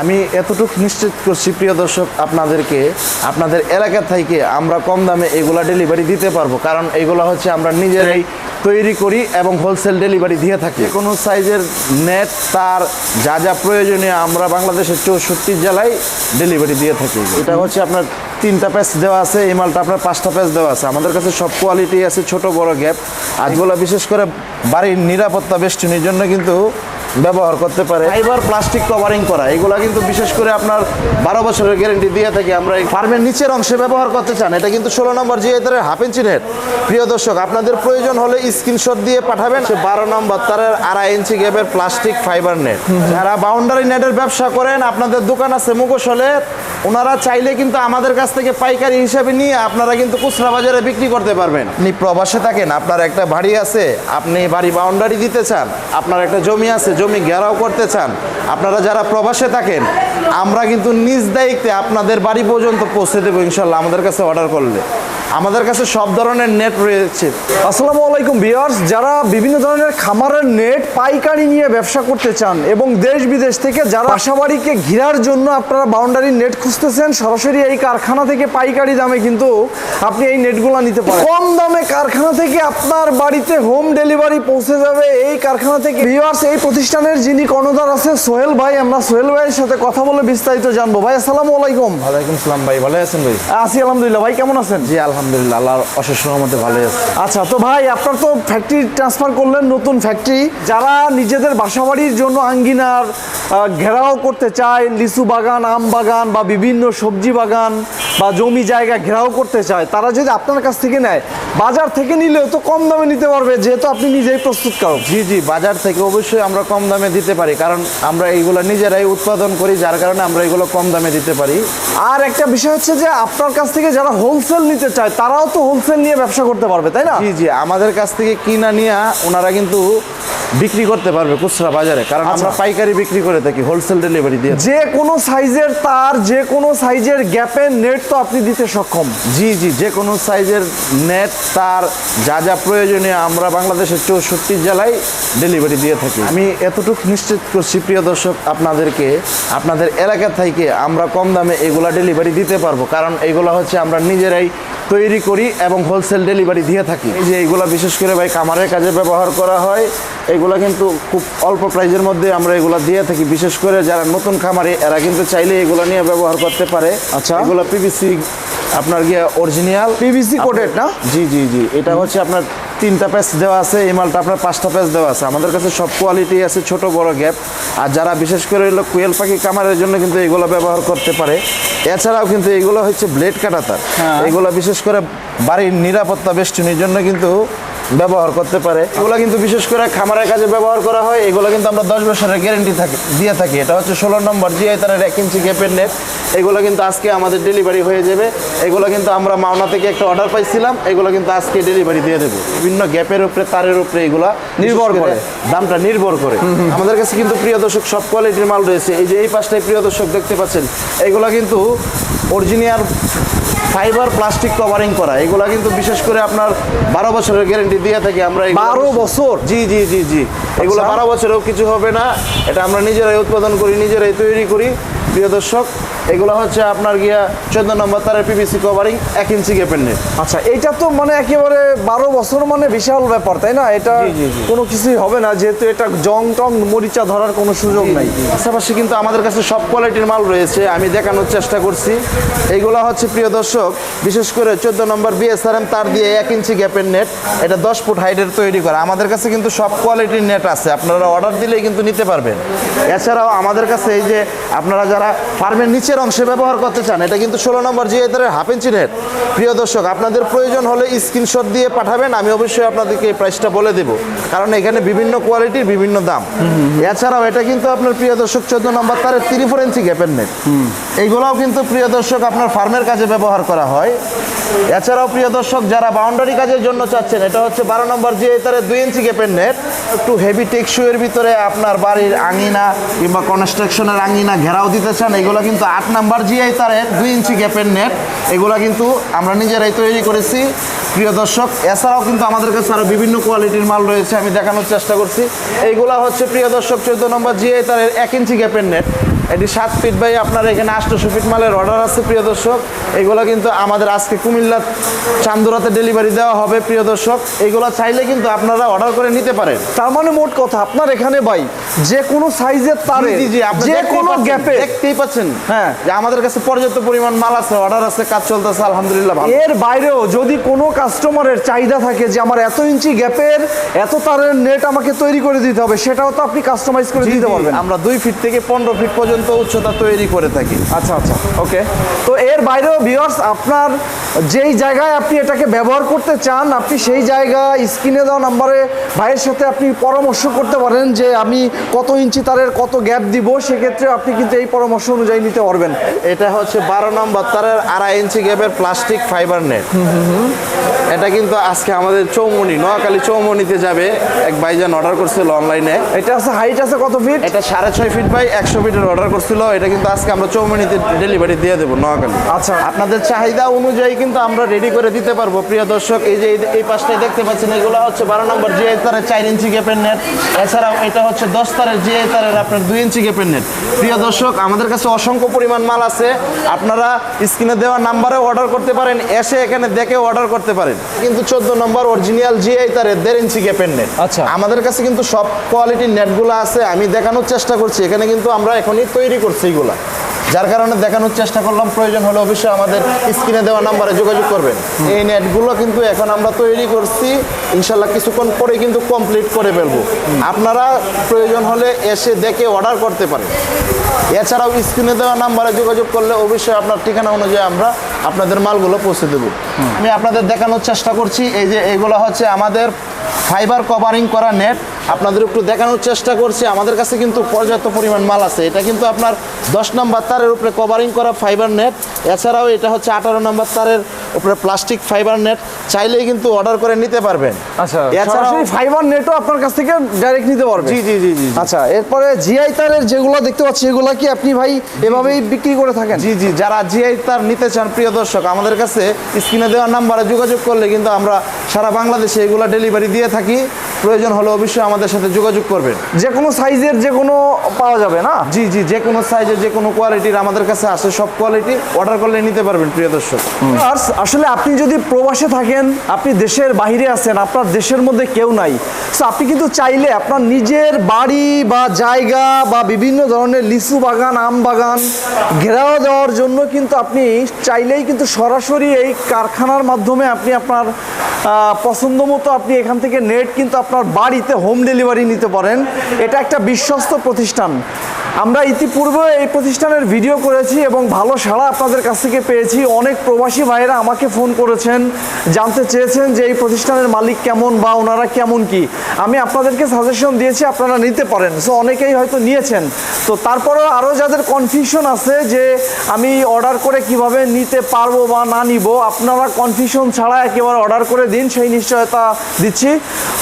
আমি এতটুকু নিশ্চিত করছি প্রিয় দর্শক আপনাদেরকে, আপনাদের এলাকা থেকে আমরা কম দামে এগুলা ডেলিভারি দিতে পারবো, কারণ এগুলো হচ্ছে আমরা নিজেরাই তৈরি করি এবং হোলসেল ডেলিভারি দিয়ে থাকি। কোনো সাইজের নেট তার যা যা প্রয়োজনীয় আমরা বাংলাদেশের 64 জেলায় ডেলিভারি দিয়ে থাকি। এটা হচ্ছে আপনার 3টা প্যাচ দেওয়া আছে, এই মালটা আপনার 5টা প্যাচ দেওয়া আছে। আমাদের কাছে সব কোয়ালিটি আছে, ছোট বড় গ্যাপ। আজগুলো বিশেষ করে বাড়ির নিরাপত্তা বেষ্টনীর জন্য কিন্তু ব্যবহার করতে পারে। ফাইবার প্লাস্টিক কভারিং করা, এগুলো কিন্তু বিশেষ করে আপনার 12 বছরের গ্যারেন্টি দিয়ে থাকি আমরা। এই ফার্মের নিচের অংশে ব্যবহার করতে চান, এটা কিন্তু 16 নম্বর জিআই তারের 1/2 ইঞ্চি নেট। প্রিয় দর্শক, আপনাদের প্রয়োজন হলে স্ক্রিনশট দিয়ে পাঠাবেন। 12 নম্বর তারের 2.5 ইঞ্চি গ্যাপের প্লাস্টিক ফাইবার নেট। যারা বাউন্ডারি নেটের ব্যবসা করেন, আপনাদের দোকান আছে মুখোশলে, ওনারা চাইলে কিন্তু আমাদের কাছ থেকে পাইকারি হিসাবে নিয়ে আপনারা কিন্তু খুচরা বাজারে বিক্রি করতে পারবেন। আপনি প্রবাসে থাকেন, আপনার একটা বাড়ি আছে, আপনি বাড়ি বাউন্ডারি দিতে চান, আপনার একটা জমি আছে, জমি ঘেরাও করতে চান, আপনারা যারা প্রবাসে থাকেন, আমরা কিন্তু নিজ দায়িত্বে আপনাদের বাড়ি পর্যন্ত পৌঁছে দেবো ইনশাল্লাহ আমাদের কাছে অর্ডার করলে। আমাদের কাছে সব ধরনের নেট রয়েছে। আসসালামু আলাইকুম ভিউয়ার্স, যারা বিভিন্ন ধরনের খামারের নেট পাইকারি নিয়ে ব্যবসা করতে চান এবং দেশ বিদেশ থেকে যারা বাসাবাড়িকে ঘেরার জন্য আপনারা বাউন্ডারি নেট খুঁজতেছেন, সরাসরি এই কারখানা থেকে পাইকারি দামে কিন্তু আপনি এই নেটগুলো নিতে পারেন। কম দামে কারখানা থেকে আপনার বাড়িতে হোম ডেলিভারি পৌঁছে যাবে এই কারখানা থেকে। ভিউয়ার্স, এই প্রতিষ্ঠানের যিনি কর্ণধার আছে সোহেল ভাই, আমরা সোহেল ভাইয়ের সাথে কথা বলে বিস্তারিত জানবো। ভাই আসসালামু আলাইকুম। ওয়ালাইকুম আসসালাম ভাই, ভালো আছেন ভাই? আছি আলহামদুলিল্লাহ। ভাই কেমন আছেন? জি আলহামদুলিল্লাহ, আল্লাহর অশেষ রহমতে ভালো আছে। আচ্ছা, তো ভাই আপনার তো ফ্যাক্টরি ট্রান্সফার করলেন, নতুন ফ্যাক্টরি। যারা নিজেদের বাসাবাড়ির জন্য আঙ্গিনার ঘেরাও করতে চায়, লিচু বাগান, আম বাগান বা বিভিন্ন সবজি বাগান বা জমি জায়গা ঘেরাও করতে চায়, তারা যদি আপনার কাছ থেকে নেয়, বাজার থেকে নিলেও তো কম দামে নিতে পারবে, যেহেতু আপনি নিজেই প্রস্তুতকারক। জি জি, বাজার থেকে অবশ্যই আমরা কম দামে দিতে পারি, কারণ আমরা এইগুলো নিজেরাই উৎপাদন করি, যার কারণে আমরা এগুলো কম দামে দিতে পারি। আর একটা বিষয় হচ্ছে যে আপনার কাছ থেকে যারা হোলসেল নিতে চায়, তারাও তো হোলসেল নিয়ে ব্যবসা করতে পারবে, তাই না? জি জি, আমাদের কাছ থেকে কিনা নিয়ে ওনারা কিন্তু বিক্রি করতে পারবে খুচরা বাজারে, কারণ আমরা পাইকারি বিক্রি করে থাকি, হোলসেল ডেলিভারি দিয়ে। যে কোনো সাইজের তার, যে কোনো সাইজের গ্যাপের নেট তো আপনি দিতে সক্ষম। জি জি, যে কোনো সাইজের নেট তার যা যা প্রয়োজনীয় আমরা বাংলাদেশের 64 জেলায় ডেলিভারি দিয়ে থাকি। আমি এতটুকু নিশ্চিত করছি প্রিয় দর্শক আপনাদেরকে, আপনাদের এলাকা থেকে আমরা কম দামে এগুলা ডেলিভারি দিতে পারবো, কারণ এগুলো হচ্ছে আমরা নিজেরাই তৈরি করি এবং হোলসেল ডেলিভারি দিয়ে থাকি। এই যে এইগুলো বিশেষ করে ভাই কামারের কাজে ব্যবহার করা হয়, এগুলো কিন্তু খুব অল্প প্রাইজের মধ্যে আমরা এগুলো দিয়ে থাকি। বিশেষ করে যারা নতুন খামারে, এরা কিন্তু চাইলে এগুলো নিয়ে ব্যবহার করতে পারে। আচ্ছা, এগুলো পিভিসি আপনার গিয়ে অরিজিনাল পিভিসি কোটেড না? জি জি জি, এটা হচ্ছে আপনার 3টা প্যাচ দেওয়া আছে, এই মালটা আপনার 5টা প্যাচ দেওয়া আছে। আমাদের কাছে সব কোয়ালিটি আছে, ছোট বড় গ্যাপ। আর যারা বিশেষ করে হলো কোয়েল পাখি কামারের জন্য কিন্তু এগুলো ব্যবহার করতে পারে। এছাড়াও কিন্তু এগুলো হচ্ছে ব্লেড কাটা তার, এগুলো বিশেষ করে বাড়ির নিরাপত্তা বেষ্টনীর জন্য কিন্তু ব্যবহার করতে পারে। এগুলো কিন্তু বিশেষ করে খামারের কাজে ব্যবহার করা হয়। এগুলো কিন্তু আমরা 10 বছরের গ্যারেন্টি দিয়ে থাকি। এটা হচ্ছে 16 নম্বর জিআই তারের 1 ইঞ্চি গ্যাপের নেট। এগুলো কিন্তু আজকে আমাদের ডেলিভারি হয়ে যাবে। এগুলো কিন্তু আমরা মাওনা থেকে একটা অর্ডার পাইছিলাম, এগুলো কিন্তু আজকে ডেলিভারি দিয়ে দেবো। বিভিন্ন গ্যাপের উপরে, তারের উপরে এগুলা নির্ভর করে, দামটা নির্ভর করে। আমাদের কাছে কিন্তু প্রিয় দর্শক সব কোয়ালিটির মাল রয়েছে। এই যে এই পাশটায় প্রিয় দর্শক দেখতে পাচ্ছেন, এগুলো কিন্তু অরিজিনাল ফাইবার প্লাস্টিক কভারিং করা। এগুলো কিন্তু বিশেষ করে আপনার 12 বছরের গ্যারেন্টি দিয়ে থাকি আমরা। 12 বছর? জি জি জি জি, এগুলো 12 বছরেও কিছু হবে না। এটা আমরা নিজেরাই উৎপাদন করি, নিজেরাই তৈরি করি। প্রিয় দর্শক, এগুলো হচ্ছে আপনার গিয়া 14 নম্বর তারের পিভিসি কভারিং 1 ইঞ্চি গ্যাপের নেট। আচ্ছা, এটা তো মানে একেবারে 12 বছর মানে বিশাল ব্যাপার, তাই না? এটা কোনো কিছুই হবে না, যেহেতু এটা জং টং মরিচা ধরার কোনো সুযোগ নাই। পাশাপাশি কিন্তু আমাদের কাছে সব কোয়ালিটির মাল রয়েছে, আমি দেখানোর চেষ্টা করছি। এইগুলো হচ্ছে প্রিয় দর্শক বিশেষ করে 14 নম্বর বিএসআরএম তার দিয়ে 1 ইঞ্চি গ্যাপের নেট। এটা 10 ফুট হাইটের তৈরি করা। আমাদের কাছে কিন্তু সব কোয়ালিটির নেট আছে, আপনারা অর্ডার দিলেই কিন্তু নিতে পারবেন। এছাড়াও আমাদের কাছে এই যে আপনারা যারা ফার্মের নিচের অংশে ব্যবহার করতে চান, এটা কিন্তু 16 নম্বর জিআই তারের 1/2 ইঞ্চি নেট। প্রিয় দর্শক, আপনাদের প্রয়োজন হলে স্ক্রিনশট দিয়ে পাঠাবেন, আমি অবশ্যই আপনাদেরকে এই প্রাইসটা বলে দেবো, কারণ এখানে বিভিন্ন কোয়ালিটির বিভিন্ন দাম। এছাড়াও এটা কিন্তু আপনার প্রিয় দর্শক 14 নম্বর তারের 34 ইঞ্চি গ্যাপের নেট। এইগুলোও কিন্তু প্রিয় দর্শক আপনার ফার্মের কাজে ব্যবহার করা হয়। এছাড়াও প্রিয় দর্শক যারা বাউন্ডারি কাজের জন্য চাচ্ছেন, এটা হচ্ছে 12 নম্বর জিআই তারের 2 ইঞ্চি গ্যাপের নেট। একটু হেভি টেকসইয়ের ভিতরে আপনার বাড়ির আঙিনা কিংবা কনস্ট্রাকশনের আঙিনা ঘেরাও দিতে চান, এগুলো কিন্তু 8 নম্বর জিআই তারের 2 ইঞ্চি গ্যাপের নেট। এগুলো কিন্তু আমরা নিজেরাই তৈরি করেছি প্রিয় দর্শক। এছাড়াও কিন্তু আমাদের কাছে আরও বিভিন্ন কোয়ালিটির মাল রয়েছে, আমি দেখানোর চেষ্টা করছি। এইগুলো হচ্ছে প্রিয় দর্শক 14 নম্বর জিআই তারের 1 ইঞ্চি গ্যাপের নেট। এটি 7 ফিট বাই আপনার এখানে 800 ফিট মালের অর্ডার আছে প্রিয় দর্শক। এগুলো কিন্তু আমাদের আজকে কুমিল্লা চান্দুরাতে ডেলিভারি দেওয়া হবে প্রিয় দর্শক। এগুলো চাইলে কিন্তু আপনারা অর্ডার করে নিতে পারেন। তার মানে মোট কথা আপনার এখানে ভাই যে কোনো সাইজের তারে জি জি, আপনি যে দেখতেই কোনো পাচ্ছেন, গ্যাপে দেখতেই পাচ্ছেন হ্যাঁ যে আমাদের কাছে পর্যাপ্ত পরিমাণ মাল আছে, অর্ডার আছে, কাজ চলতেছে আলহামদুলিল্লাহ ভালো। এর বাইরেও যদি কোনো কাস্টমারের চাহিদা থাকে যে আমার এত ইঞ্চি গ্যাপের এত তারের নেট আমাকে তৈরি করে দিতে হবে, সেটাও তো আপনি কাস্টমাইজ করে জি, দিতে জি, পারবেন। আমরা 2 ফিট থেকে 15 ফিট পর্যন্ত উচ্চতা তৈরি করে থাকি। আচ্ছা আচ্ছা, ওকে। তো এর বাইরেও ভিউয়ার্স আপনার যেই জায়গায় আপনি এটাকে ব্যবহার করতে চান, আপনি সেই জায়গা স্ক্রিনে দেওয়া নাম্বারে ভাইয়ের সাথে আপনি পরামর্শ করতে পারেন যে আমি কত ইঞ্চি তারের কত গ্যাপ দিব, সেক্ষেত্রে আপনি কিন্তু এই পরামর্শ অনুযায়ী নিতে পারবেন। এটা হচ্ছে 12 নম্বর তারের 2.5 ইঞ্চি গ্যাপের প্লাস্টিক ফাইবার নেট। এটা কিন্তু আজকে আমাদের চৌমনি, নোয়াখালী চৌমনিতে যাবে, এক ভাইজান অর্ডার করছিল অনলাইনে। এটা আছে হাইট আছে কত ফিট? এটা 6.5 ফিট বাই 100 ফিটের অর্ডার করছিল। এটা কিন্তু আজকে আমরা চৌমনিতে ডেলিভারি দিয়ে দেবো নোয়াখালী। আচ্ছা, আপনাদের চাহিদা অনুযায়ী কিন্তু আমরা রেডি করে দিতে পারবো প্রিয় দর্শক। এই যে এই পাশটায় দেখতে পাচ্ছেন, এগুলো হচ্ছে 12 নম্বর জিআই তারের 4 ইঞ্চি গ্যাপের নেট। এছাড়াও এটা হচ্ছে 10 তারের জিআই তারের আপনার 2 ইঞ্চি গ্যাপের নেট। প্রিয় দর্শক, আমাদের কাছে অসংখ্য পরিমাণ মাল আছে। আপনারা স্ক্রিনে দেওয়া নাম্বারে অর্ডার করতে পারেন, এসে এখানে দেখে অর্ডার করতে পারেন। কিন্তু 14 নম্বর অরিজিনাল জিআই তারের 1.5 ইঞ্চি গ্যাপের নেট। আচ্ছা, আমাদের কাছে কিন্তু সব কোয়ালিটির নেটগুলো আছে, আমি দেখানোর চেষ্টা করছি। এখানে কিন্তু আমরা এখনই তৈরি করছি এগুলা, যার কারণে দেখানোর চেষ্টা করলাম। প্রয়োজন হলে অবশ্যই আমাদের স্ক্রিনে দেওয়া নাম্বারে যোগাযোগ করবেন। এই নেটগুলো কিন্তু এখন আমরা তৈরি করছি, ইনশাল্লাহ কিছুক্ষণ পরে কিন্তু কমপ্লিট করে ফেলবো। আপনারা প্রয়োজন হলে এসে দেখে অর্ডার করতে পারেন। এছাড়াও স্ক্রিনে দেওয়া নাম্বারে যোগাযোগ করলে অবশ্যই আপনার ঠিকানা অনুযায়ী আমরা আপনাদের মালগুলো পৌঁছে দেবো। আমি আপনাদের দেখানোর চেষ্টা করছি। এই যে এগুলো হচ্ছে আমাদের ফাইবার কভারিং করা নেট, আপনাদের একটু দেখানোর চেষ্টা করছি। আমাদের কাছে কিন্তু পর্যাপ্ত পরিমাণ মাল আছে। এটা কিন্তু আপনার 10 নম্বর তারের উপরে কভারিং করা ফাইবার নেট। এছাড়াও এটা হচ্ছে 18 নম্বর তারের উপরে প্লাস্টিক ফাইবার নেট। চাইলেই কিন্তু অর্ডার করে নিতে পারবেন। আচ্ছা, এছাড়াও সরাসরি ফাইবার নেটও আপনার কাছ থেকে ডাইরেক্ট নিতে পারবেন। জি জি জি জি। আচ্ছা, এরপরে জিআই তারের যেগুলো দেখতে পাচ্ছি, এগুলো কি আপনি ভাই এভাবেই বিক্রি করে থাকেন? জি জি, যারা জিআই তার নিতে চান প্রিয় দর্শক, আমাদের কাছে স্ক্রিনে দেওয়া নাম্বারে যোগাযোগ করলে কিন্তু আমরা সারা বাংলাদেশে এগুলো ডেলিভারি দিয়ে থাকি। প্রয়োজন হলে অবশ্যই আমাদের সাথে যোগাযোগ করবেন। যে কোনো সাইজের যে কোনো পাওয়া যাবে না? জি জি, যে কোনো সাইজের যে কোনো কোয়ালিটির আমাদের কাছে আছে, সব কোয়ালিটি অর্ডার করলে নিতে পারবেন প্রিয় দর্শক। আর আসলে আপনি যদি প্রবাসে থাকেন, আপনি দেশের বাইরে আছেন, আপনার দেশের মধ্যে কেউ নাই, তো আপনি কিন্তু চাইলে আপনার নিজের বাড়ি বা জায়গা বা বিভিন্ন ধরনের লিচু বাগান, আম বাগান ঘেরাও দেওয়ার জন্য কিন্তু আপনি চাইলেই কিন্তু সরাসরি এই কারখানার মাধ্যমে আপনি আপনার পছন্দ মতো আপনি এখান থেকে নেট কিন্তু আপনার বাড়িতে হোম ডেলিভারি নিতে পারেন। এটা একটা বিশ্বস্ত প্রতিষ্ঠান। আমরা ইতিপূর্বে এই প্রতিষ্ঠানের ভিডিও করেছি এবং ভালো সাড়া আপনাদের কাছ থেকে পেয়েছি। অনেক প্রবাসী ভাইয়েরা আমাকে ফোন করেছেন, জানতে চেয়েছেন যে এই প্রতিষ্ঠানের মালিক কেমন বা ওনারা কেমন কি। আমি আপনাদেরকে সাজেশন দিয়েছি, আপনারা নিতে পারেন। সো অনেকেই হয়তো নিয়েছেন, তো তারপরেও আরও যাদের কনফিউশন আছে যে আমি অর্ডার করে কিভাবে নিতে পারবো বা না নিব, আপনারা কনফিউশন ছাড়া একেবারে অর্ডার করে দিন, সেই নিশ্চয়তা দিচ্ছি।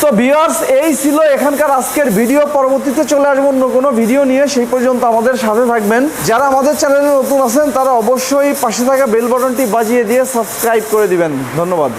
তো ভিউয়ার্স, এই ছিল এখানকার আজকের ভিডিও। পরবর্তীতে চলে আসবো অন্য কোনো ভিডিও নিয়ে, সেই পর্যন্ত আমাদের সাথে থাকবেন। যারা আমাদের চ্যানেলে নতুন আছেন তারা অবশ্যই পাশে থাকা বেল বাটনটি বাজিয়ে দিয়ে সাবস্ক্রাইব করে দিবেন। ধন্যবাদ।